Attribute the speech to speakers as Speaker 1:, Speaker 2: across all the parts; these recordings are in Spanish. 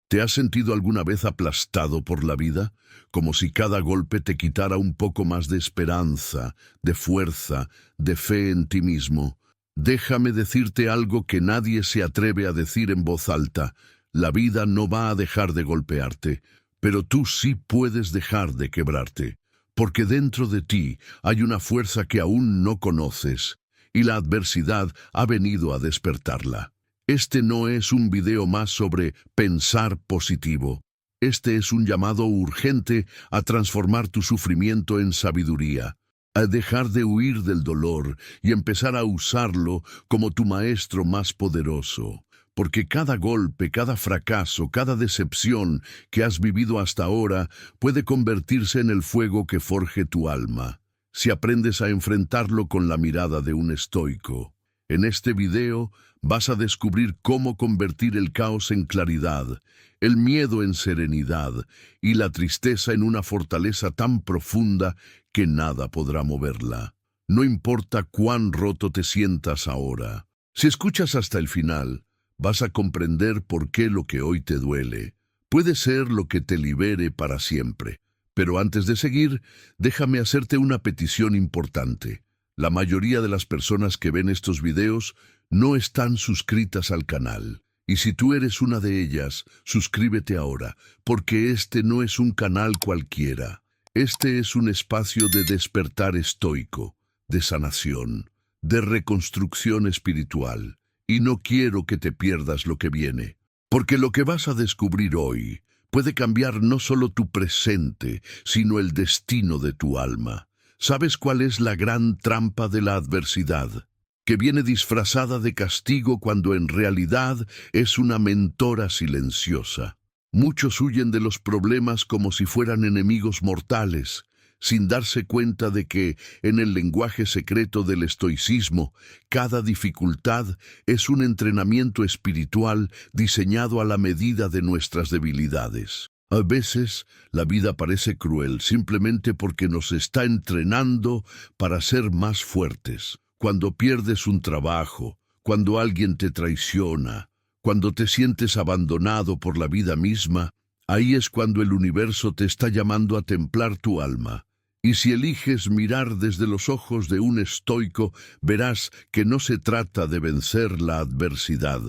Speaker 1: ¿Te has sentido alguna vez aplastado por la vida? Como si cada golpe te quitara un poco más de esperanza, de fuerza, de fe en ti mismo. Déjame decirte algo que nadie se atreve a decir en voz alta. La vida no va a dejar de golpearte, pero tú sí puedes dejar de quebrarte, porque dentro de ti hay una fuerza que aún no conoces, y la adversidad ha venido a despertarla. Este no es un video más sobre pensar positivo. Este es un llamado urgente a transformar tu sufrimiento en sabiduría, a dejar de huir del dolor y empezar a usarlo como tu maestro más poderoso. Porque cada golpe, cada fracaso, cada decepción que has vivido hasta ahora puede convertirse en el fuego que forje tu alma, si aprendes a enfrentarlo con la mirada de un estoico. En este video vas a descubrir cómo convertir el caos en claridad, el miedo en serenidad y la tristeza en una fortaleza tan profunda que nada podrá moverla. No importa cuán roto te sientas ahora. Si escuchas hasta el final, vas a comprender por qué lo que hoy te duele puede ser lo que te libere para siempre. Pero antes de seguir, déjame hacerte una petición importante. La mayoría de las personas que ven estos videos no están suscritas al canal. Y si tú eres una de ellas, suscríbete ahora, porque este no es un canal cualquiera. Este es un espacio de despertar estoico, de sanación, de reconstrucción espiritual. Y no quiero que te pierdas lo que viene, porque lo que vas a descubrir hoy puede cambiar no solo tu presente, sino el destino de tu alma. ¿Sabes cuál es la gran trampa de la adversidad? Que viene disfrazada de castigo cuando en realidad es una mentora silenciosa. Muchos huyen de los problemas como si fueran enemigos mortales, sin darse cuenta de que, en el lenguaje secreto del estoicismo, cada dificultad es un entrenamiento espiritual diseñado a la medida de nuestras debilidades. A veces, la vida parece cruel simplemente porque nos está entrenando para ser más fuertes. Cuando pierdes un trabajo, cuando alguien te traiciona, cuando te sientes abandonado por la vida misma, ahí es cuando el universo te está llamando a templar tu alma. Y si eliges mirar desde los ojos de un estoico, verás que no se trata de vencer la adversidad,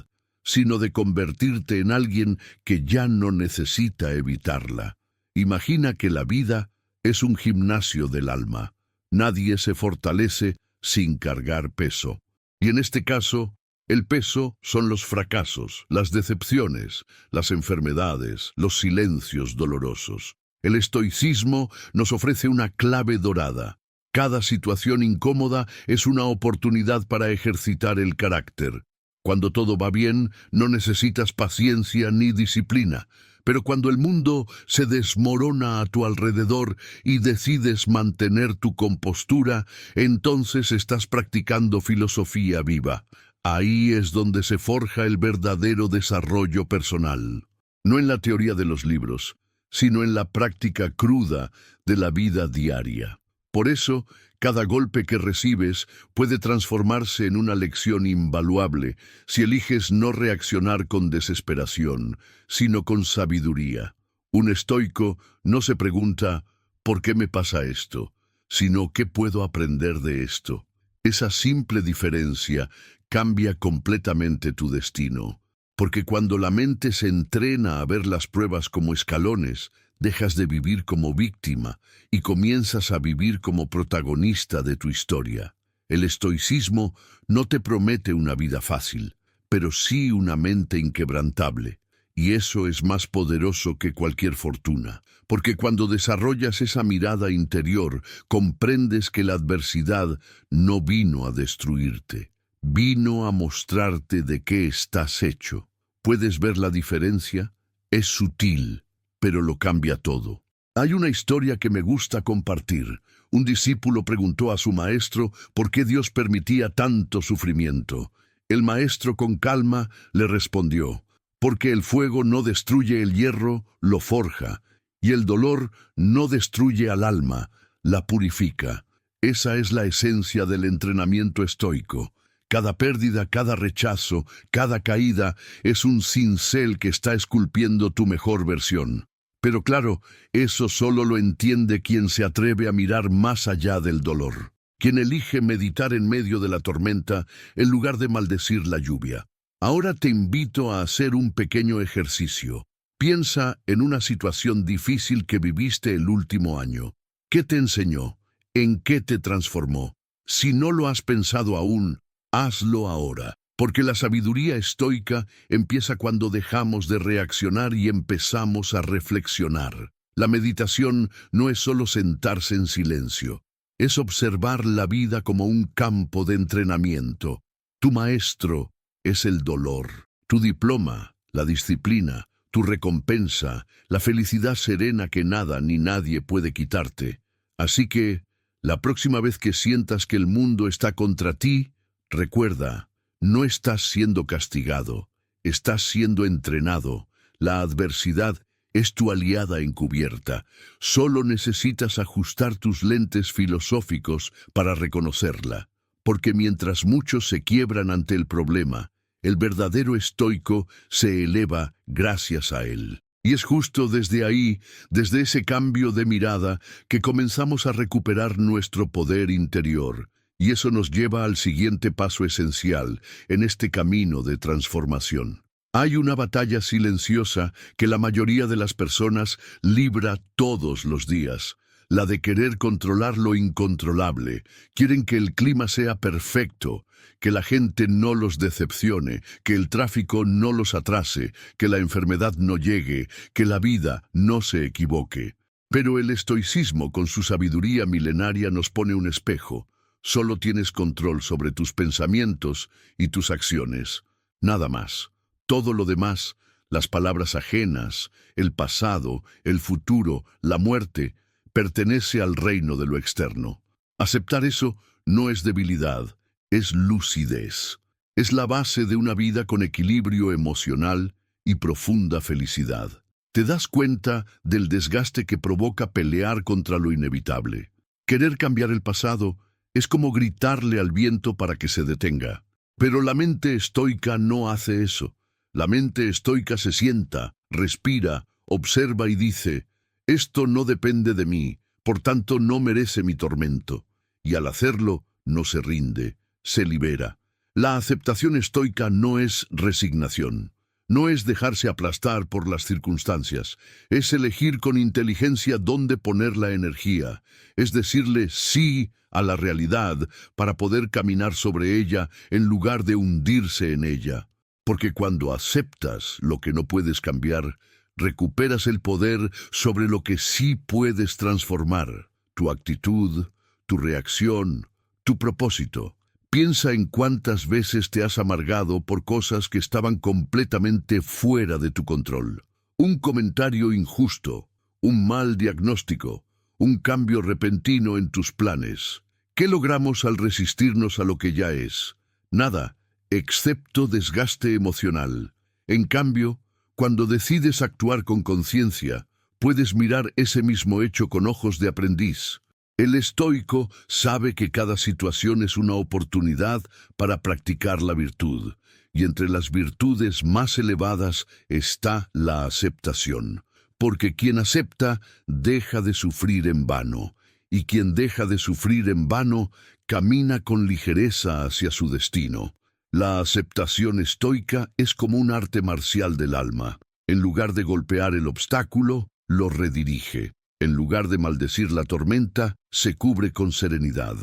Speaker 1: sino de convertirte en alguien que ya no necesita evitarla. Imagina que la vida es un gimnasio del alma. Nadie se fortalece sin cargar peso. Y en este caso, el peso son los fracasos, las decepciones, las enfermedades, los silencios dolorosos. El estoicismo nos ofrece una clave dorada. Cada situación incómoda es una oportunidad para ejercitar el carácter. Cuando todo va bien, no necesitas paciencia ni disciplina. Pero cuando el mundo se desmorona a tu alrededor y decides mantener tu compostura, entonces estás practicando filosofía viva. Ahí es donde se forja el verdadero desarrollo personal. No en la teoría de los libros, sino en la práctica cruda de la vida diaria. Por eso, cada golpe que recibes puede transformarse en una lección invaluable si eliges no reaccionar con desesperación, sino con sabiduría. Un estoico no se pregunta ¿por qué me pasa esto?, sino ¿qué puedo aprender de esto? Esa simple diferencia cambia completamente tu destino, porque cuando la mente se entrena a ver las pruebas como escalones, dejas de vivir como víctima y comienzas a vivir como protagonista de tu historia. El estoicismo no te promete una vida fácil, pero sí una mente inquebrantable. Y eso es más poderoso que cualquier fortuna, porque cuando desarrollas esa mirada interior, comprendes que la adversidad no vino a destruirte, vino a mostrarte de qué estás hecho. ¿Puedes ver la diferencia? Es sutil, pero lo cambia todo. Hay una historia que me gusta compartir. Un discípulo preguntó a su maestro por qué Dios permitía tanto sufrimiento. El maestro con calma le respondió: porque el fuego no destruye el hierro, lo forja, y el dolor no destruye al alma, la purifica. Esa es la esencia del entrenamiento estoico. Cada pérdida, cada rechazo, cada caída es un cincel que está esculpiendo tu mejor versión. Pero claro, eso solo lo entiende quien se atreve a mirar más allá del dolor, quien elige meditar en medio de la tormenta en lugar de maldecir la lluvia. Ahora te invito a hacer un pequeño ejercicio. Piensa en una situación difícil que viviste el último año. ¿Qué te enseñó? ¿En qué te transformó? Si no lo has pensado aún, hazlo ahora, porque la sabiduría estoica empieza cuando dejamos de reaccionar y empezamos a reflexionar. La meditación no es solo sentarse en silencio, es observar la vida como un campo de entrenamiento. Tu maestro es el dolor, tu diploma, la disciplina, tu recompensa, la felicidad serena que nada ni nadie puede quitarte. Así que, la próxima vez que sientas que el mundo está contra ti, recuerda, no estás siendo castigado, estás siendo entrenado. La adversidad es tu aliada encubierta. Solo necesitas ajustar tus lentes filosóficos para reconocerla. Porque mientras muchos se quiebran ante el problema, el verdadero estoico se eleva gracias a él. Y es justo desde ahí, desde ese cambio de mirada, que comenzamos a recuperar nuestro poder interior. Y eso nos lleva al siguiente paso esencial en este camino de transformación. Hay una batalla silenciosa que la mayoría de las personas libra todos los días. La de querer controlar lo incontrolable. Quieren que el clima sea perfecto, que la gente no los decepcione, que el tráfico no los atrase, que la enfermedad no llegue, que la vida no se equivoque. Pero el estoicismo, con su sabiduría milenaria, nos pone un espejo. Solo tienes control sobre tus pensamientos y tus acciones. Nada más. Todo lo demás, las palabras ajenas, el pasado, el futuro, la muerte, pertenece al reino de lo externo. Aceptar eso no es debilidad, es lucidez. Es la base de una vida con equilibrio emocional y profunda felicidad. Te das cuenta del desgaste que provoca pelear contra lo inevitable. Querer cambiar el pasado es como gritarle al viento para que se detenga. Pero la mente estoica no hace eso. La mente estoica se sienta, respira, observa y dice: esto no depende de mí, por tanto no merece mi tormento. Y al hacerlo, no se rinde, se libera. La aceptación estoica no es resignación. No es dejarse aplastar por las circunstancias, es elegir con inteligencia dónde poner la energía, es decirle sí a la realidad para poder caminar sobre ella en lugar de hundirse en ella. Porque cuando aceptas lo que no puedes cambiar, recuperas el poder sobre lo que sí puedes transformar, tu actitud, tu reacción, tu propósito. Piensa en cuántas veces te has amargado por cosas que estaban completamente fuera de tu control. Un comentario injusto, un mal diagnóstico, un cambio repentino en tus planes. ¿Qué logramos al resistirnos a lo que ya es? Nada, excepto desgaste emocional. En cambio, cuando decides actuar con conciencia, puedes mirar ese mismo hecho con ojos de aprendiz. El estoico sabe que cada situación es una oportunidad para practicar la virtud, y entre las virtudes más elevadas está la aceptación, porque quien acepta deja de sufrir en vano, y quien deja de sufrir en vano camina con ligereza hacia su destino. La aceptación estoica es como un arte marcial del alma. En lugar de golpear el obstáculo, lo redirige. En lugar de maldecir la tormenta, se cubre con serenidad.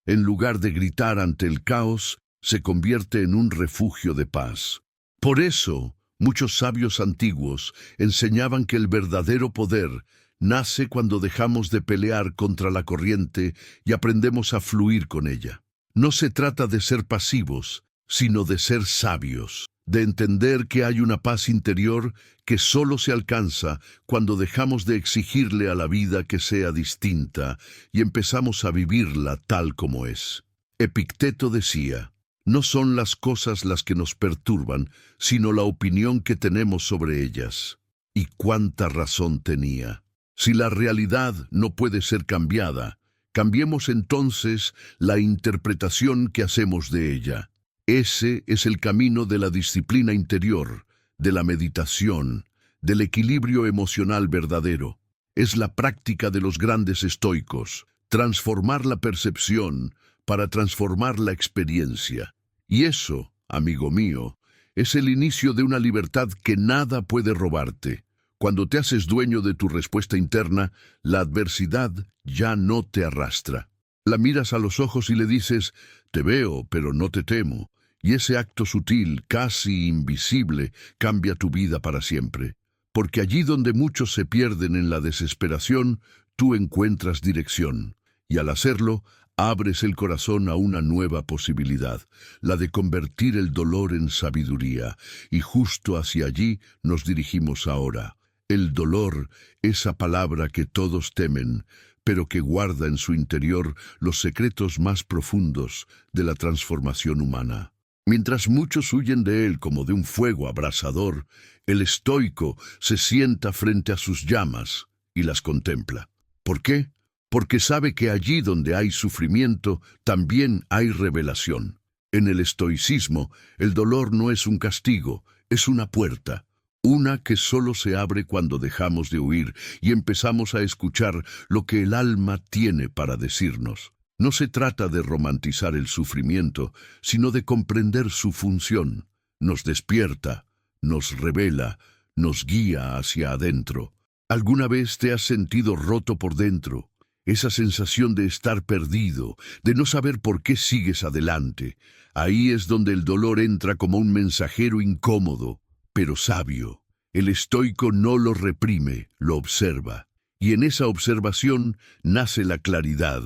Speaker 1: En lugar de gritar ante el caos, se convierte en un refugio de paz. Por eso, muchos sabios antiguos enseñaban que el verdadero poder nace cuando dejamos de pelear contra la corriente y aprendemos a fluir con ella. No se trata de ser pasivos, sino de ser sabios, de entender que hay una paz interior que solo se alcanza cuando dejamos de exigirle a la vida que sea distinta y empezamos a vivirla tal como es. Epicteto decía: no son las cosas las que nos perturban, sino la opinión que tenemos sobre ellas. Y cuánta razón tenía. Si la realidad no puede ser cambiada, cambiemos entonces la interpretación que hacemos de ella. Ese es el camino de la disciplina interior, de la meditación, del equilibrio emocional verdadero. Es la práctica de los grandes estoicos, transformar la percepción para transformar la experiencia. Y eso, amigo mío, es el inicio de una libertad que nada puede robarte. Cuando te haces dueño de tu respuesta interna, la adversidad ya no te arrastra. La miras a los ojos y le dices, te veo, pero no te temo. Y ese acto sutil, casi invisible, cambia tu vida para siempre. Porque allí donde muchos se pierden en la desesperación, tú encuentras dirección. Y al hacerlo, abres el corazón a una nueva posibilidad, la de convertir el dolor en sabiduría. Y justo hacia allí nos dirigimos ahora. El dolor, esa palabra que todos temen, pero que guarda en su interior los secretos más profundos de la transformación humana. Mientras muchos huyen de él como de un fuego abrasador, el estoico se sienta frente a sus llamas y las contempla. ¿Por qué? Porque sabe que allí donde hay sufrimiento, también hay revelación. En el estoicismo, el dolor no es un castigo, es una puerta. Una que solo se abre cuando dejamos de huir y empezamos a escuchar lo que el alma tiene para decirnos. No se trata de romantizar el sufrimiento, sino de comprender su función. Nos despierta, nos revela, nos guía hacia adentro. ¿Alguna vez te has sentido roto por dentro? Esa sensación de estar perdido, de no saber por qué sigues adelante. Ahí es donde el dolor entra como un mensajero incómodo, pero sabio. El estoico no lo reprime, lo observa. Y en esa observación nace la claridad,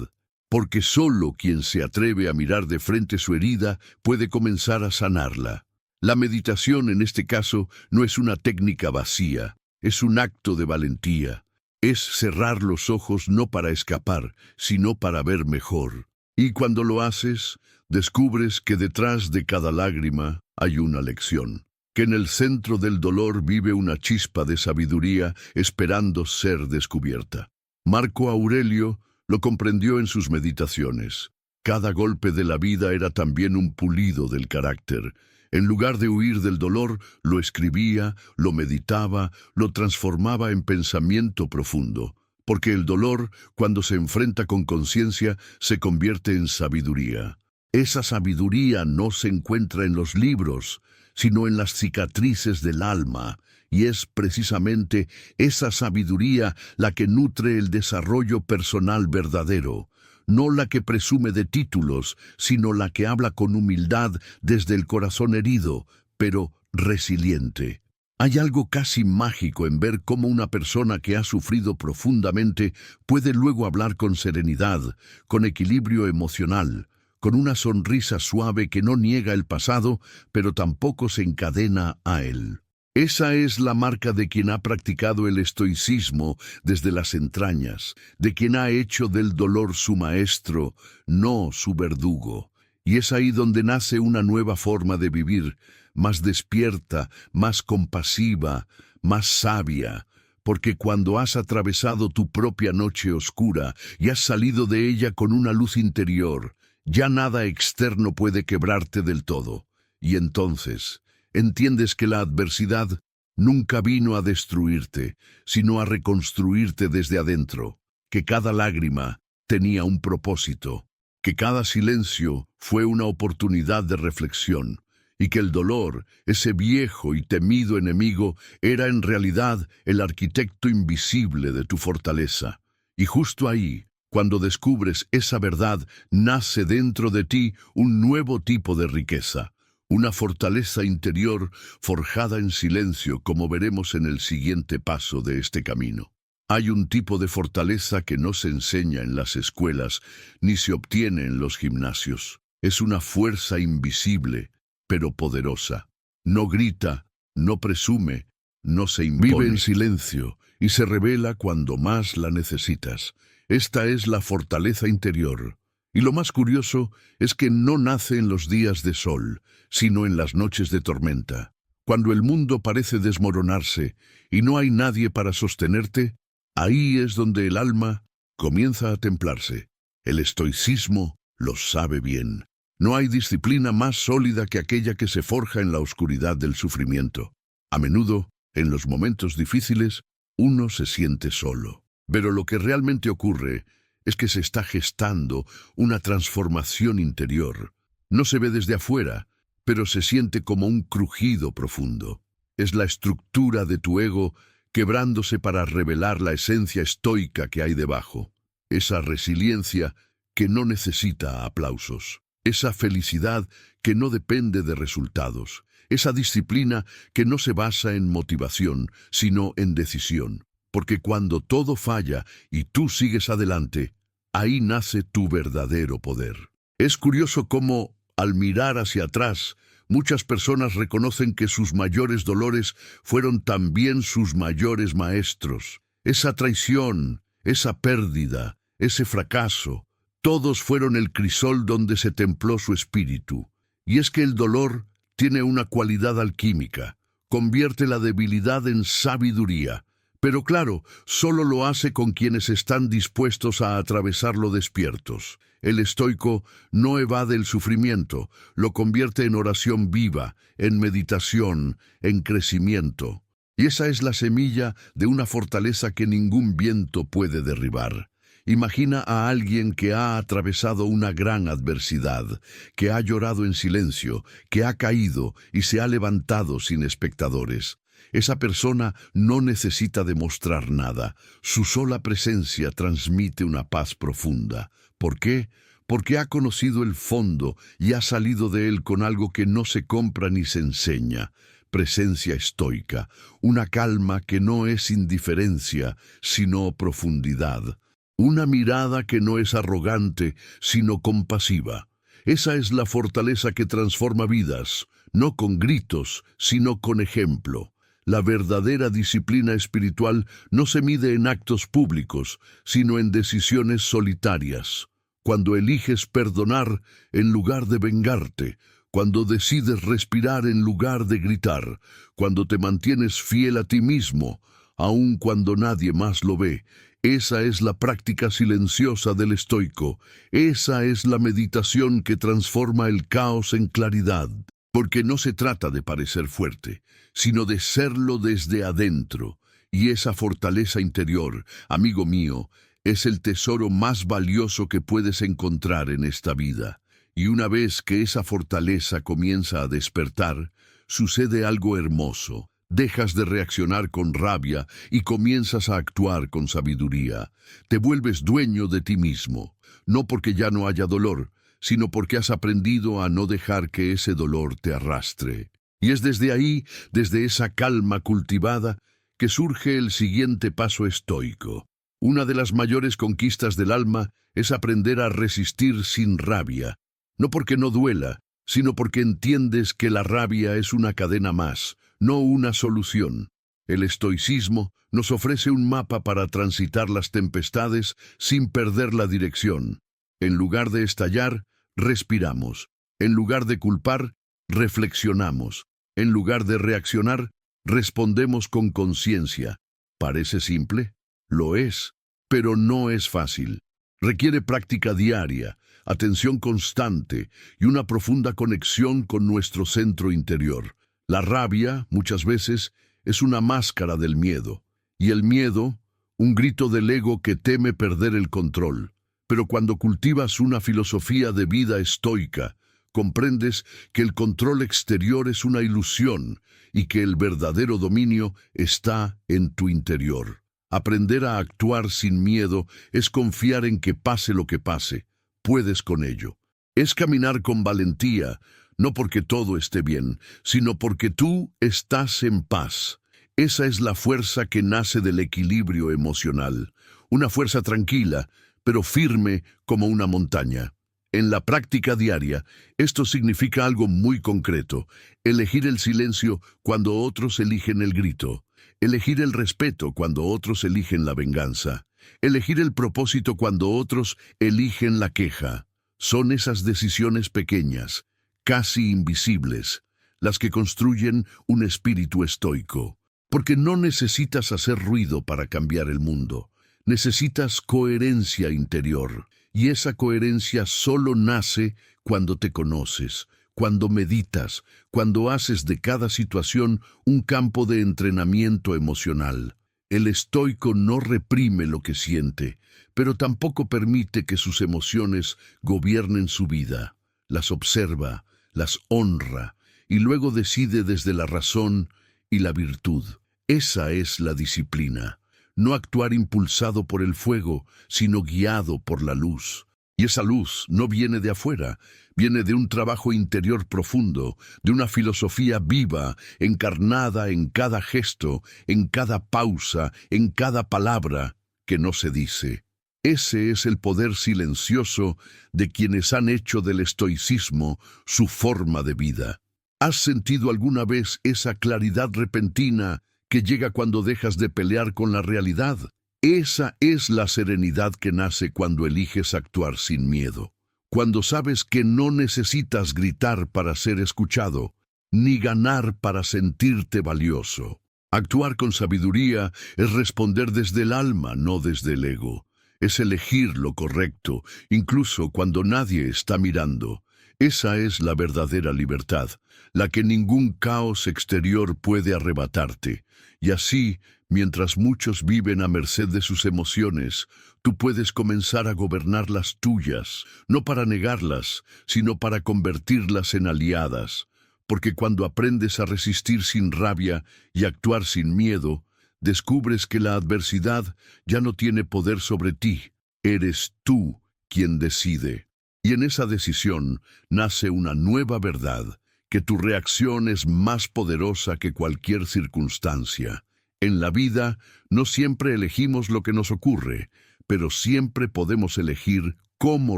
Speaker 1: porque solo quien se atreve a mirar de frente su herida puede comenzar a sanarla. La meditación en este caso no es una técnica vacía, es un acto de valentía. Es cerrar los ojos no para escapar, sino para ver mejor. Y cuando lo haces, descubres que detrás de cada lágrima hay una lección, que en el centro del dolor vive una chispa de sabiduría esperando ser descubierta. Marco Aurelio lo comprendió en sus meditaciones. Cada golpe de la vida era también un pulido del carácter. En lugar de huir del dolor, lo escribía, lo meditaba, lo transformaba en pensamiento profundo. Porque el dolor, cuando se enfrenta con conciencia, se convierte en sabiduría. Esa sabiduría no se encuentra en los libros, sino en las cicatrices del alma, y es precisamente esa sabiduría la que nutre el desarrollo personal verdadero. No la que presume de títulos, sino la que habla con humildad desde el corazón herido, pero resiliente. Hay algo casi mágico en ver cómo una persona que ha sufrido profundamente puede luego hablar con serenidad, con equilibrio emocional, con una sonrisa suave que no niega el pasado, pero tampoco se encadena a él. Esa es la marca de quien ha practicado el estoicismo desde las entrañas, de quien ha hecho del dolor su maestro, no su verdugo. Y es ahí donde nace una nueva forma de vivir, más despierta, más compasiva, más sabia, porque cuando has atravesado tu propia noche oscura y has salido de ella con una luz interior, ya nada externo puede quebrarte del todo. Y entonces entiendes que la adversidad nunca vino a destruirte, sino a reconstruirte desde adentro, que cada lágrima tenía un propósito, que cada silencio fue una oportunidad de reflexión, y que el dolor, ese viejo y temido enemigo, era en realidad el arquitecto invisible de tu fortaleza. Y justo ahí, cuando descubres esa verdad, nace dentro de ti un nuevo tipo de riqueza. Una fortaleza interior forjada en silencio, como veremos en el siguiente paso de este camino. Hay un tipo de fortaleza que no se enseña en las escuelas, ni se obtiene en los gimnasios. Es una fuerza invisible, pero poderosa. No grita, no presume, no se impone. Vive en silencio y se revela cuando más la necesitas. Esta es la fortaleza interior. Y lo más curioso es que no nace en los días de sol, sino en las noches de tormenta. Cuando el mundo parece desmoronarse y no hay nadie para sostenerte, ahí es donde el alma comienza a templarse. El estoicismo lo sabe bien. No hay disciplina más sólida que aquella que se forja en la oscuridad del sufrimiento. A menudo, en los momentos difíciles, uno se siente solo. Pero lo que realmente ocurre es que se está gestando una transformación interior. No se ve desde afuera, pero se siente como un crujido profundo. Es la estructura de tu ego quebrándose para revelar la esencia estoica que hay debajo. Esa resiliencia que no necesita aplausos. Esa felicidad que no depende de resultados. Esa disciplina que no se basa en motivación, sino en decisión. Porque cuando todo falla y tú sigues adelante, ahí nace tu verdadero poder. Es curioso cómo, al mirar hacia atrás, muchas personas reconocen que sus mayores dolores fueron también sus mayores maestros. Esa traición, esa pérdida, ese fracaso, todos fueron el crisol donde se templó su espíritu. Y es que el dolor tiene una cualidad alquímica, convierte la debilidad en sabiduría. Pero claro, solo lo hace con quienes están dispuestos a atravesarlo despiertos. El estoico no evade el sufrimiento, lo convierte en oración viva, en meditación, en crecimiento. Y esa es la semilla de una fortaleza que ningún viento puede derribar. Imagina a alguien que ha atravesado una gran adversidad, que ha llorado en silencio, que ha caído y se ha levantado sin espectadores. Esa persona no necesita demostrar nada. Su sola presencia transmite una paz profunda. ¿Por qué? Porque ha conocido el fondo y ha salido de él con algo que no se compra ni se enseña. Presencia estoica, una calma que no es indiferencia, sino profundidad. Una mirada que no es arrogante, sino compasiva. Esa es la fortaleza que transforma vidas, no con gritos, sino con ejemplo. La verdadera disciplina espiritual no se mide en actos públicos, sino en decisiones solitarias. Cuando eliges perdonar en lugar de vengarte, cuando decides respirar en lugar de gritar, cuando te mantienes fiel a ti mismo, aun cuando nadie más lo ve. Esa es la práctica silenciosa del estoico. Esa es la meditación que transforma el caos en claridad. Porque no se trata de parecer fuerte, sino de serlo desde adentro. Y esa fortaleza interior, amigo mío, es el tesoro más valioso que puedes encontrar en esta vida. Y una vez que esa fortaleza comienza a despertar, sucede algo hermoso. Dejas de reaccionar con rabia y comienzas a actuar con sabiduría. Te vuelves dueño de ti mismo, no porque ya no haya dolor, sino porque has aprendido a no dejar que ese dolor te arrastre. Y es desde ahí, desde esa calma cultivada, que surge el siguiente paso estoico. Una de las mayores conquistas del alma es aprender a resistir sin rabia, no porque no duela, sino porque entiendes que la rabia es una cadena más, no una solución. El estoicismo nos ofrece un mapa para transitar las tempestades sin perder la dirección. En lugar de estallar, respiramos. En lugar de culpar, reflexionamos. En lugar de reaccionar, respondemos con conciencia. ¿Parece simple? Lo es, pero no es fácil. Requiere práctica diaria, atención constante y una profunda conexión con nuestro centro interior. La rabia, muchas veces, es una máscara del miedo, y el miedo, un grito del ego que teme perder el control. Pero cuando cultivas una filosofía de vida estoica, comprendes que el control exterior es una ilusión y que el verdadero dominio está en tu interior. Aprender a actuar sin miedo es confiar en que pase lo que pase, puedes con ello. Es caminar con valentía, no porque todo esté bien, sino porque tú estás en paz. Esa es la fuerza que nace del equilibrio emocional, una fuerza tranquila, pero firme como una montaña. En la práctica diaria, esto significa algo muy concreto: elegir el silencio cuando otros eligen el grito, elegir el respeto cuando otros eligen la venganza, elegir el propósito cuando otros eligen la queja. Son esas decisiones pequeñas, casi invisibles, las que construyen un espíritu estoico. Porque no necesitas hacer ruido para cambiar el mundo. Necesitas coherencia interior. Y esa coherencia solo nace cuando te conoces, cuando meditas, cuando haces de cada situación un campo de entrenamiento emocional. El estoico no reprime lo que siente, pero tampoco permite que sus emociones gobiernen su vida. Las observa, las honra, y luego decide desde la razón y la virtud. Esa es la disciplina. No actuar impulsado por el fuego, sino guiado por la luz. Y esa luz no viene de afuera, viene de un trabajo interior profundo, de una filosofía viva, encarnada en cada gesto, en cada pausa, en cada palabra que no se dice. Ese es el poder silencioso de quienes han hecho del estoicismo su forma de vida. ¿Has sentido alguna vez esa claridad repentina que llega cuando dejas de pelear con la realidad? Esa es la serenidad que nace cuando eliges actuar sin miedo, cuando sabes que no necesitas gritar para ser escuchado, ni ganar para sentirte valioso. Actuar con sabiduría es responder desde el alma, no desde el ego. Es elegir lo correcto, incluso cuando nadie está mirando. Esa es la verdadera libertad, la que ningún caos exterior puede arrebatarte. Y así, mientras muchos viven a merced de sus emociones, tú puedes comenzar a gobernar las tuyas, no para negarlas, sino para convertirlas en aliadas. Porque cuando aprendes a resistir sin rabia y actuar sin miedo, descubres que la adversidad ya no tiene poder sobre ti. Eres tú quien decide. Y en esa decisión nace una nueva verdad, que tu reacción es más poderosa que cualquier circunstancia. En la vida no siempre elegimos lo que nos ocurre, pero siempre podemos elegir cómo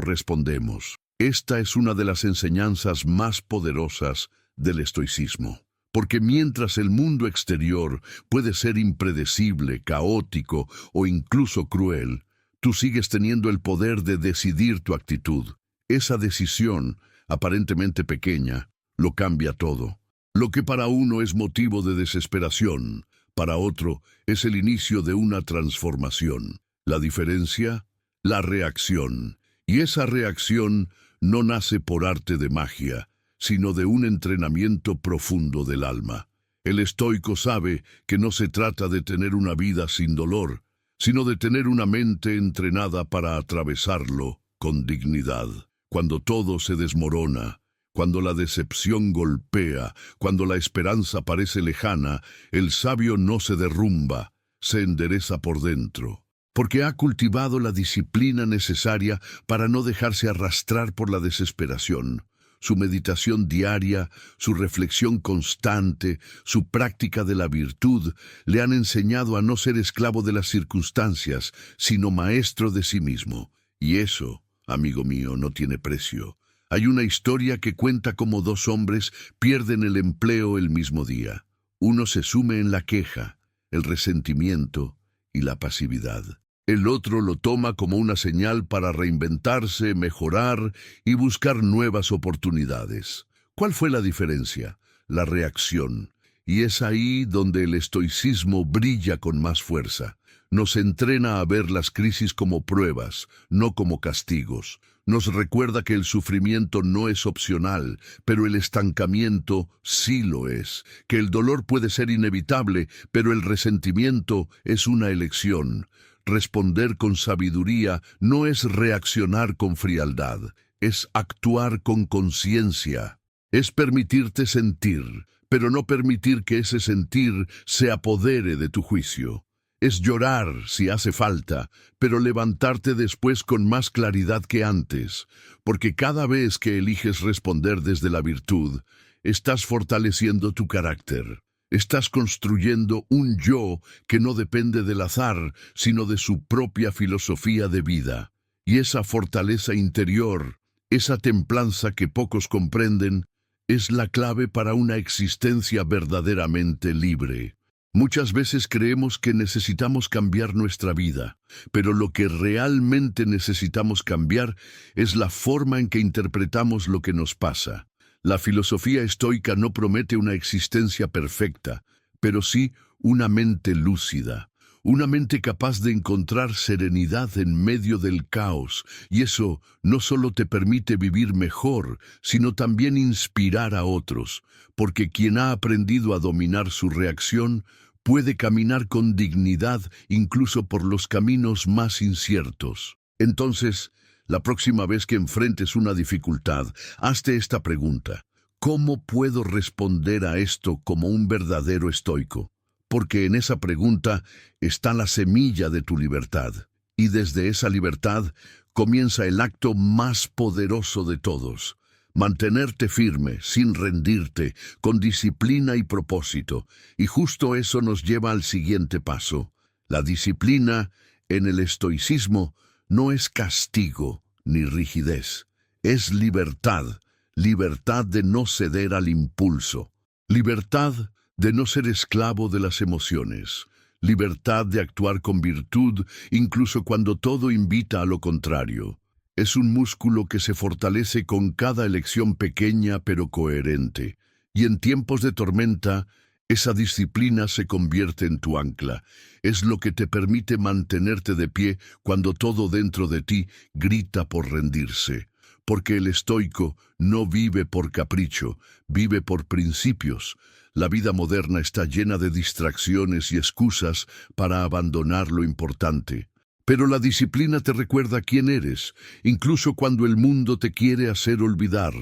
Speaker 1: respondemos. Esta es una de las enseñanzas más poderosas del estoicismo. Porque mientras el mundo exterior puede ser impredecible, caótico o incluso cruel, tú sigues teniendo el poder de decidir tu actitud. Esa decisión, aparentemente pequeña, lo cambia todo. Lo que para uno es motivo de desesperación, para otro es el inicio de una transformación. La diferencia, la reacción. Y esa reacción no nace por arte de magia, sino de un entrenamiento profundo del alma. El estoico sabe que no se trata de tener una vida sin dolor, sino de tener una mente entrenada para atravesarlo con dignidad. Cuando todo se desmorona, cuando la decepción golpea, cuando la esperanza parece lejana, el sabio no se derrumba, se endereza por dentro, porque ha cultivado la disciplina necesaria para no dejarse arrastrar por la desesperación. Su meditación diaria, su reflexión constante, su práctica de la virtud, le han enseñado a no ser esclavo de las circunstancias, sino maestro de sí mismo. Y eso, amigo mío, no tiene precio. Hay una historia que cuenta cómo dos hombres pierden el empleo el mismo día. Uno se sume en la queja, el resentimiento y la pasividad. El otro lo toma como una señal para reinventarse, mejorar y buscar nuevas oportunidades. ¿Cuál fue la diferencia? La reacción. Y es ahí donde el estoicismo brilla con más fuerza. Nos entrena a ver las crisis como pruebas, no como castigos. Nos recuerda que el sufrimiento no es opcional, pero el estancamiento sí lo es. Que el dolor puede ser inevitable, pero el resentimiento es una elección. Responder con sabiduría no es reaccionar con frialdad, es actuar con conciencia. Es permitirte sentir, pero no permitir que ese sentir se apodere de tu juicio. Es llorar si hace falta, pero levantarte después con más claridad que antes, porque cada vez que eliges responder desde la virtud, estás fortaleciendo tu carácter. Estás construyendo un yo que no depende del azar, sino de su propia filosofía de vida. Y esa fortaleza interior, esa templanza que pocos comprenden, es la clave para una existencia verdaderamente libre. Muchas veces creemos que necesitamos cambiar nuestra vida, pero lo que realmente necesitamos cambiar es la forma en que interpretamos lo que nos pasa. La filosofía estoica no promete una existencia perfecta, pero sí una mente lúcida, una mente capaz de encontrar serenidad en medio del caos, y eso no solo te permite vivir mejor, sino también inspirar a otros, porque quien ha aprendido a dominar su reacción puede caminar con dignidad incluso por los caminos más inciertos. Entonces, la próxima vez que enfrentes una dificultad, hazte esta pregunta: ¿cómo puedo responder a esto como un verdadero estoico? Porque en esa pregunta está la semilla de tu libertad, y desde esa libertad comienza el acto más poderoso de todos: mantenerte firme, sin rendirte, con disciplina y propósito. Y justo eso nos lleva al siguiente paso. La disciplina, en el estoicismo, no es castigo ni rigidez, es libertad, libertad de no ceder al impulso, libertad de no ser esclavo de las emociones, libertad de actuar con virtud incluso cuando todo invita a lo contrario. Es un músculo que se fortalece con cada elección pequeña pero coherente, y en tiempos de tormenta, esa disciplina se convierte en tu ancla. Es lo que te permite mantenerte de pie cuando todo dentro de ti grita por rendirse. Porque el estoico no vive por capricho, vive por principios. La vida moderna está llena de distracciones y excusas para abandonar lo importante. Pero la disciplina te recuerda quién eres, incluso cuando el mundo te quiere hacer olvidar.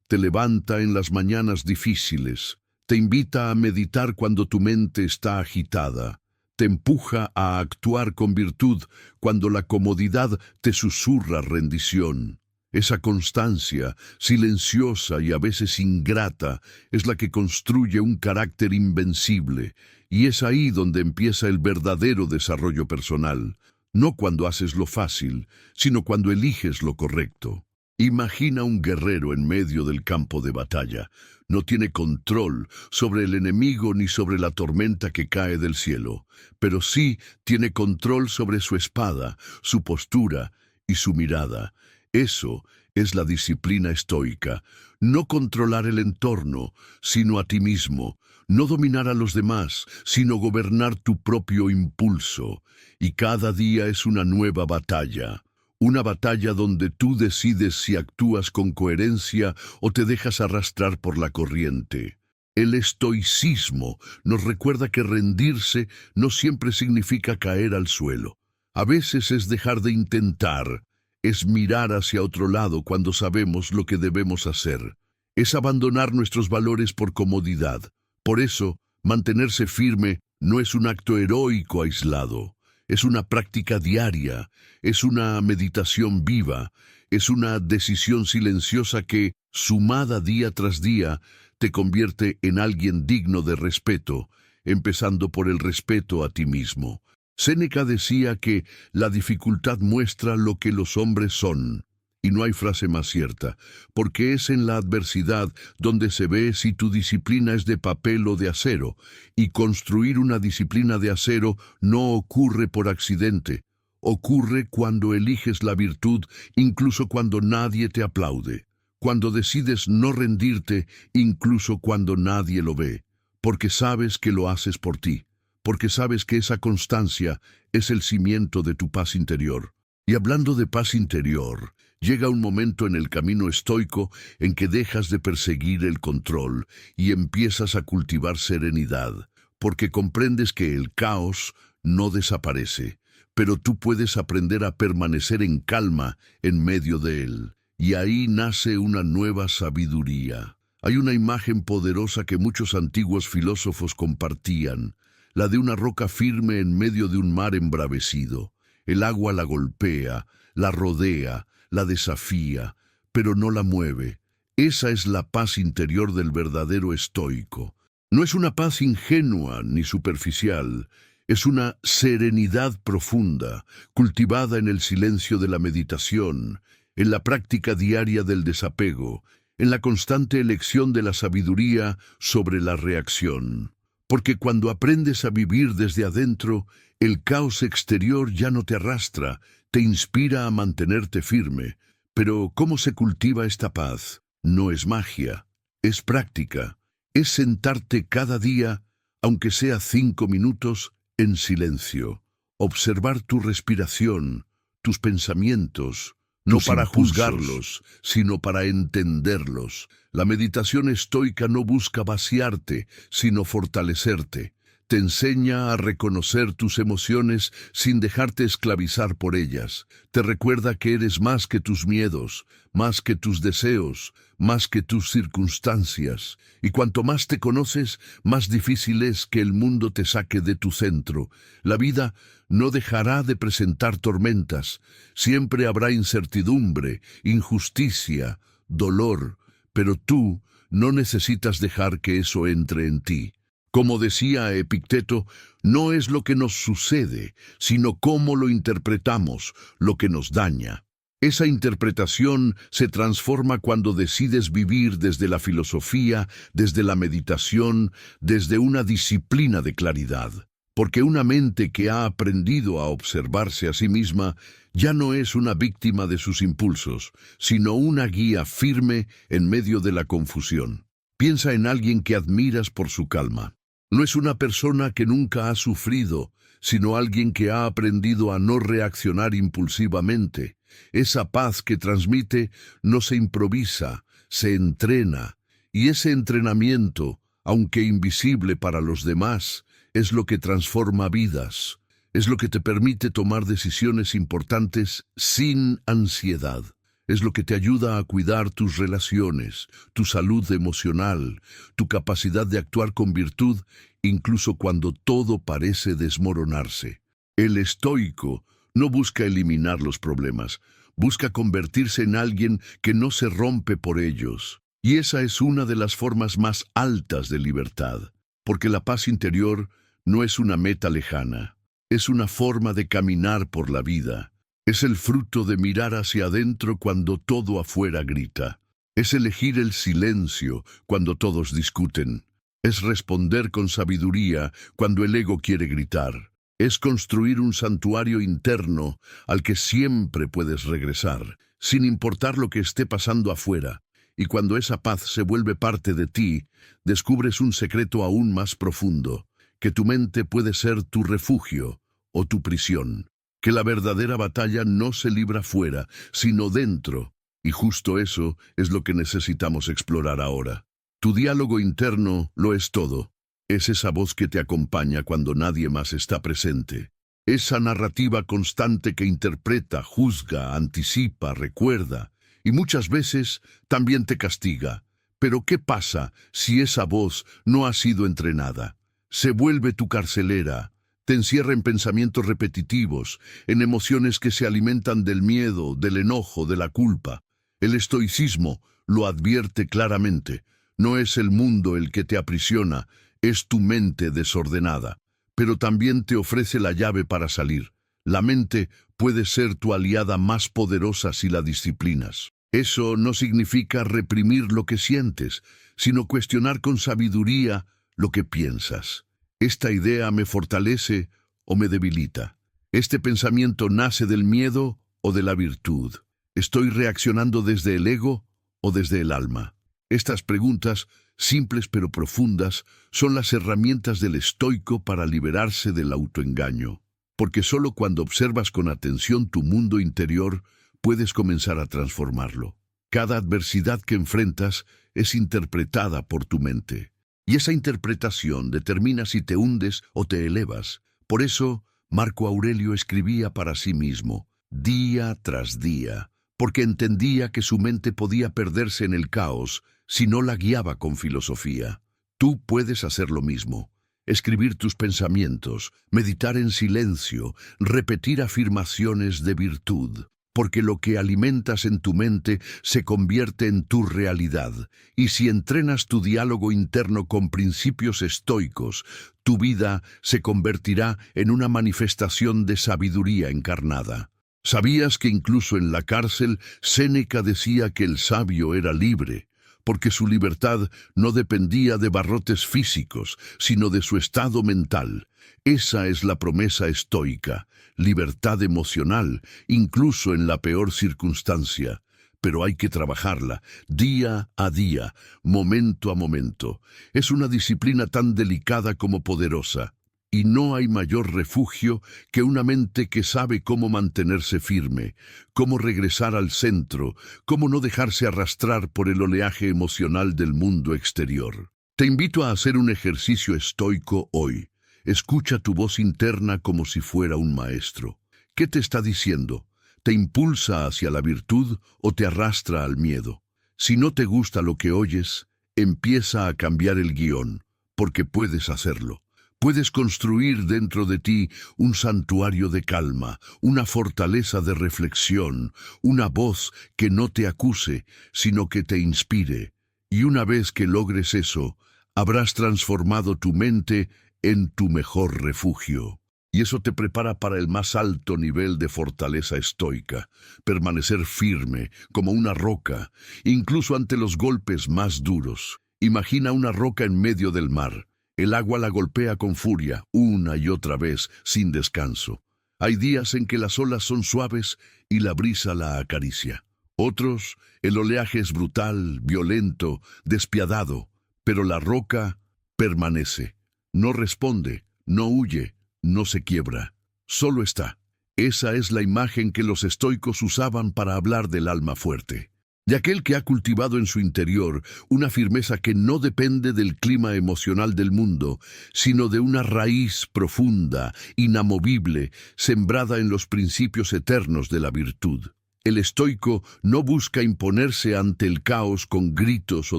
Speaker 1: Te levanta en las mañanas difíciles, te invita a meditar cuando tu mente está agitada, te empuja a actuar con virtud cuando la comodidad te susurra rendición. Esa constancia, silenciosa y a veces ingrata, es la que construye un carácter invencible, y es ahí donde empieza el verdadero desarrollo personal. No cuando haces lo fácil, sino cuando eliges lo correcto. Imagina un guerrero en medio del campo de batalla. No tiene control sobre el enemigo ni sobre la tormenta que cae del cielo, pero sí tiene control sobre su espada, su postura y su mirada. Eso es la disciplina estoica. No controlar el entorno, sino a ti mismo. No dominar a los demás, sino gobernar tu propio impulso. Y cada día es una nueva batalla. Una batalla donde tú decides si actúas con coherencia o te dejas arrastrar por la corriente. El estoicismo nos recuerda que rendirse no siempre significa caer al suelo. A veces es dejar de intentar, es mirar hacia otro lado cuando sabemos lo que debemos hacer. Es abandonar nuestros valores por comodidad. Por eso, mantenerse firme no es un acto heroico aislado. Es una práctica diaria, es una meditación viva, es una decisión silenciosa que, sumada día tras día, te convierte en alguien digno de respeto, empezando por el respeto a ti mismo. Séneca decía que la dificultad muestra lo que los hombres son. Y no hay frase más cierta, porque es en la adversidad donde se ve si tu disciplina es de papel o de acero, y construir una disciplina de acero no ocurre por accidente, ocurre cuando eliges la virtud incluso cuando nadie te aplaude, cuando decides no rendirte incluso cuando nadie lo ve, porque sabes que lo haces por ti, porque sabes que esa constancia es el cimiento de tu paz interior. Y hablando de paz interior, llega un momento en el camino estoico en que dejas de perseguir el control y empiezas a cultivar serenidad, porque comprendes que el caos no desaparece, pero tú puedes aprender a permanecer en calma en medio de él. Y ahí nace una nueva sabiduría. Hay una imagen poderosa que muchos antiguos filósofos compartían, la de una roca firme en medio de un mar embravecido. El agua la golpea, la rodea, la desafía, pero no la mueve. Esa es la paz interior del verdadero estoico. No es una paz ingenua ni superficial, es una serenidad profunda, cultivada en el silencio de la meditación, en la práctica diaria del desapego, en la constante elección de la sabiduría sobre la reacción. Porque cuando aprendes a vivir desde adentro, el caos exterior ya no te arrastra, te inspira a mantenerte firme. Pero ¿cómo se cultiva esta paz? No es magia, es práctica. Es sentarte cada día, aunque sea 5 minutos, en silencio. observar tu respiración, tus pensamientos, no
Speaker 2: Tus
Speaker 1: para
Speaker 2: impulsos.
Speaker 1: juzgarlos, sino para entenderlos. La meditación estoica no busca vaciarte, sino fortalecerte. Te enseña a reconocer tus emociones sin dejarte esclavizar por ellas. Te recuerda que eres más que tus miedos, más que tus deseos, más que tus circunstancias. Y cuanto más te conoces, más difícil es que el mundo te saque de tu centro. La vida no dejará de presentar tormentas. Siempre habrá incertidumbre, injusticia, dolor, pero tú no necesitas dejar que eso entre en ti. Como decía Epicteto, no es lo que nos sucede, sino cómo lo interpretamos, lo que nos daña. Esa interpretación se transforma cuando decides vivir desde la filosofía, desde la meditación, desde una disciplina de claridad. Porque una mente que ha aprendido a observarse a sí misma ya no es una víctima de sus impulsos, sino una guía firme en medio de la confusión. Piensa en alguien que admiras por su calma. No es una persona que nunca ha sufrido, sino alguien que ha aprendido a no reaccionar impulsivamente. Esa paz que transmite no se improvisa, se entrena. Y ese entrenamiento, aunque invisible para los demás, es lo que transforma vidas. Es lo que te permite tomar decisiones importantes sin ansiedad. Es lo que te ayuda a cuidar tus relaciones, tu salud emocional, tu capacidad de actuar con virtud, incluso cuando todo parece desmoronarse. El estoico no busca eliminar los problemas, busca convertirse en alguien que no se rompe por ellos. Y esa es una de las formas más altas de libertad, porque la paz interior no es una meta lejana, es una forma de caminar por la vida. Es el fruto de mirar hacia adentro cuando todo afuera grita. Es elegir el silencio cuando todos discuten. Es responder con sabiduría cuando el ego quiere gritar. Es construir un santuario interno al que siempre puedes regresar, sin importar lo que esté pasando afuera. Y cuando esa paz se vuelve parte de ti, descubres un secreto aún más profundo, que tu mente puede ser tu refugio o tu prisión. Que la verdadera batalla no se libra fuera, sino dentro, y justo eso es lo que necesitamos explorar ahora. Tu diálogo interno lo es todo. Es esa voz que te acompaña cuando nadie más está presente. Esa narrativa constante que interpreta, juzga, anticipa, recuerda, y muchas veces también te castiga. Pero ¿qué pasa si esa voz no ha sido entrenada? Se vuelve tu carcelera. Te encierra en pensamientos repetitivos, en emociones que se alimentan del miedo, del enojo, de la culpa. El estoicismo lo advierte claramente. No es el mundo el que te aprisiona, es tu mente desordenada. Pero también te ofrece la llave para salir. La mente puede ser tu aliada más poderosa si la disciplinas. Eso no significa reprimir lo que sientes, sino cuestionar con sabiduría lo que piensas. ¿Esta idea me fortalece o me debilita? ¿Este pensamiento nace del miedo o de la virtud? ¿Estoy reaccionando desde el ego o desde el alma? Estas preguntas, simples pero profundas, son las herramientas del estoico para liberarse del autoengaño. Porque solo cuando observas con atención tu mundo interior, puedes comenzar a transformarlo. Cada adversidad que enfrentas es interpretada por tu mente. Y esa interpretación determina si te hundes o te elevas. Por eso, Marco Aurelio escribía para sí mismo, día tras día, porque entendía que su mente podía perderse en el caos si no la guiaba con filosofía. Tú puedes hacer lo mismo. Escribir tus pensamientos, meditar en silencio, repetir afirmaciones de virtud. Porque lo que alimentas en tu mente se convierte en tu realidad. Y si entrenas tu diálogo interno con principios estoicos, tu vida se convertirá en una manifestación de sabiduría encarnada. ¿Sabías que incluso en la cárcel Séneca decía que el sabio era libre? Porque su libertad no dependía de barrotes físicos, sino de su estado mental. Esa es la promesa estoica, libertad emocional, incluso en la peor circunstancia. Pero hay que trabajarla, día a día, momento a momento. Es una disciplina tan delicada como poderosa. Y no hay mayor refugio que una mente que sabe cómo mantenerse firme, cómo regresar al centro, cómo no dejarse arrastrar por el oleaje emocional del mundo exterior. Te invito a hacer un ejercicio estoico hoy. Escucha tu voz interna como si fuera un maestro. ¿Qué te está diciendo? ¿Te impulsa hacia la virtud o te arrastra al miedo? Si no te gusta lo que oyes, empieza a cambiar el guión, porque puedes hacerlo. Puedes construir dentro de ti un santuario de calma, una fortaleza de reflexión, una voz que no te acuse, sino que te inspire. Y una vez que logres eso, habrás transformado tu mente en tu mejor refugio. Y eso te prepara para el más alto nivel de fortaleza estoica, permanecer firme como una roca, incluso ante los golpes más duros. Imagina una roca en medio del mar. El agua la golpea con furia, una y otra vez, sin descanso. Hay días en que las olas son suaves y la brisa la acaricia. Otros, el oleaje es brutal, violento, despiadado, pero la roca permanece. No responde, no huye, no se quiebra. Solo está. Esa es la imagen que los estoicos usaban para hablar del alma fuerte. De aquel que ha cultivado en su interior una firmeza que no depende del clima emocional del mundo, sino de una raíz profunda, inamovible, sembrada en los principios eternos de la virtud. El estoico no busca imponerse ante el caos con gritos o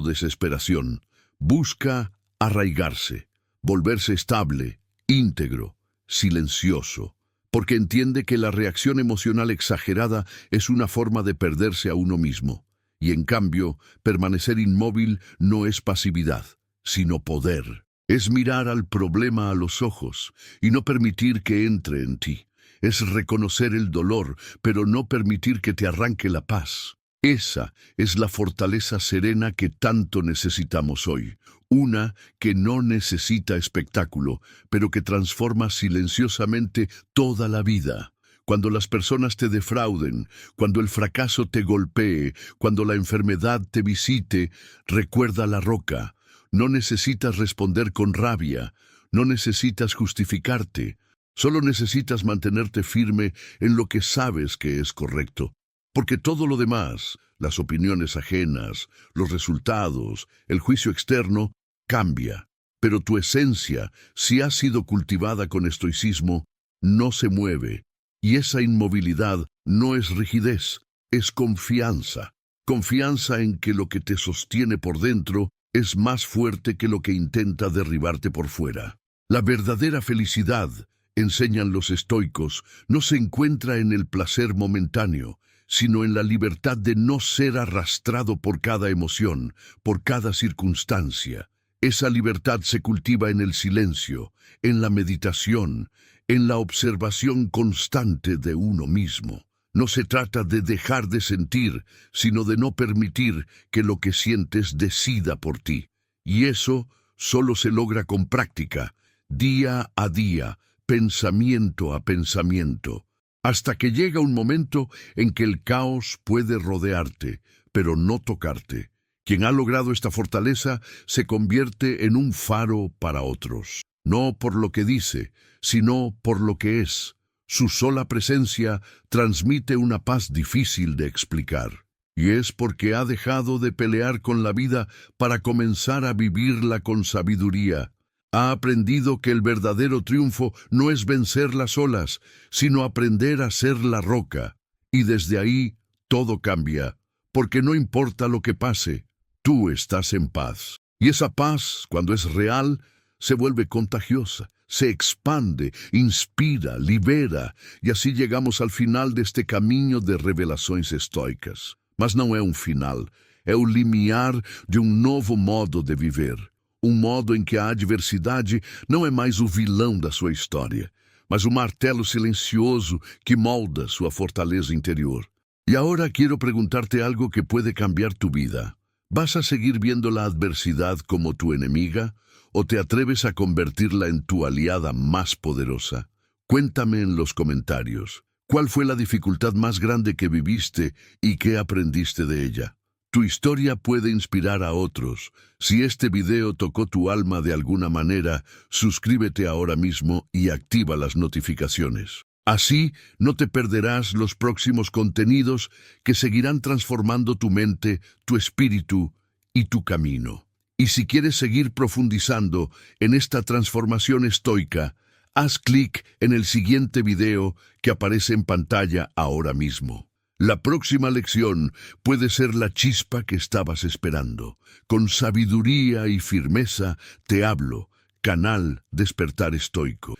Speaker 1: desesperación. Busca arraigarse, volverse estable, íntegro, silencioso, porque entiende que la reacción emocional exagerada es una forma de perderse a uno mismo. Y en cambio, permanecer inmóvil no es pasividad, sino poder. Es mirar al problema a los ojos y no permitir que entre en ti. Es reconocer el dolor, pero no permitir que te arranque la paz. Esa es la fortaleza serena que tanto necesitamos hoy. Una que no necesita espectáculo, pero que transforma silenciosamente toda la vida. Cuando las personas te defrauden, cuando el fracaso te golpee, cuando la enfermedad te visite, recuerda la roca. No necesitas responder con rabia, no necesitas justificarte, solo necesitas mantenerte firme en lo que sabes que es correcto. Porque todo lo demás, las opiniones ajenas, los resultados, el juicio externo, cambia. Pero tu esencia, si ha sido cultivada con estoicismo, no se mueve. Y esa inmovilidad no es rigidez, es confianza. Confianza en que lo que te sostiene por dentro es más fuerte que lo que intenta derribarte por fuera. La verdadera felicidad, enseñan los estoicos, no se encuentra en el placer momentáneo, sino en la libertad de no ser arrastrado por cada emoción, por cada circunstancia. Esa libertad se cultiva en el silencio, en la meditación, en la observación constante de uno mismo. No se trata de dejar de sentir, sino de no permitir que lo que sientes decida por ti. Y eso solo se logra con práctica, día a día, pensamiento a pensamiento, hasta que llega un momento en que el caos puede rodearte, pero no tocarte. Quien ha logrado esta fortaleza se convierte en un faro para otros, no por lo que dice, sino por lo que es. Su sola presencia transmite una paz difícil de explicar. Y es porque ha dejado de pelear con la vida para comenzar a vivirla con sabiduría. Ha aprendido que el verdadero triunfo no es vencer las olas, sino aprender a ser la roca. Y desde ahí todo cambia, porque no importa lo que pase, tú estás en paz. Y esa paz, cuando es real, se vuelve contagiosa, se expande, inspira, libera, y así llegamos al final deste caminho de revelações estoicas. Mas não é um final, é o limiar de um novo modo de viver. Um modo em que a adversidade não é mais o vilão da sua história, mas o martelo silencioso que molda sua fortaleza interior. Y ahora quiero preguntarte algo que puede cambiar tu vida. ¿Vas a seguir viendo la adversidad como tu enemiga o te atreves a convertirla en tu aliada más poderosa? Cuéntame en los comentarios. ¿Cuál fue la dificultad más grande que viviste y qué aprendiste de ella? Tu historia puede inspirar a otros. Si este video tocó tu alma de alguna manera, suscríbete ahora mismo y activa las notificaciones. Así no te perderás los próximos contenidos que seguirán transformando tu mente, tu espíritu y tu camino. Y si quieres seguir profundizando en esta transformación estoica, haz clic en el siguiente video que aparece en pantalla ahora mismo. La próxima lección puede ser la chispa que estabas esperando. Con sabiduría y firmeza te hablo, canal Despertar Estoico.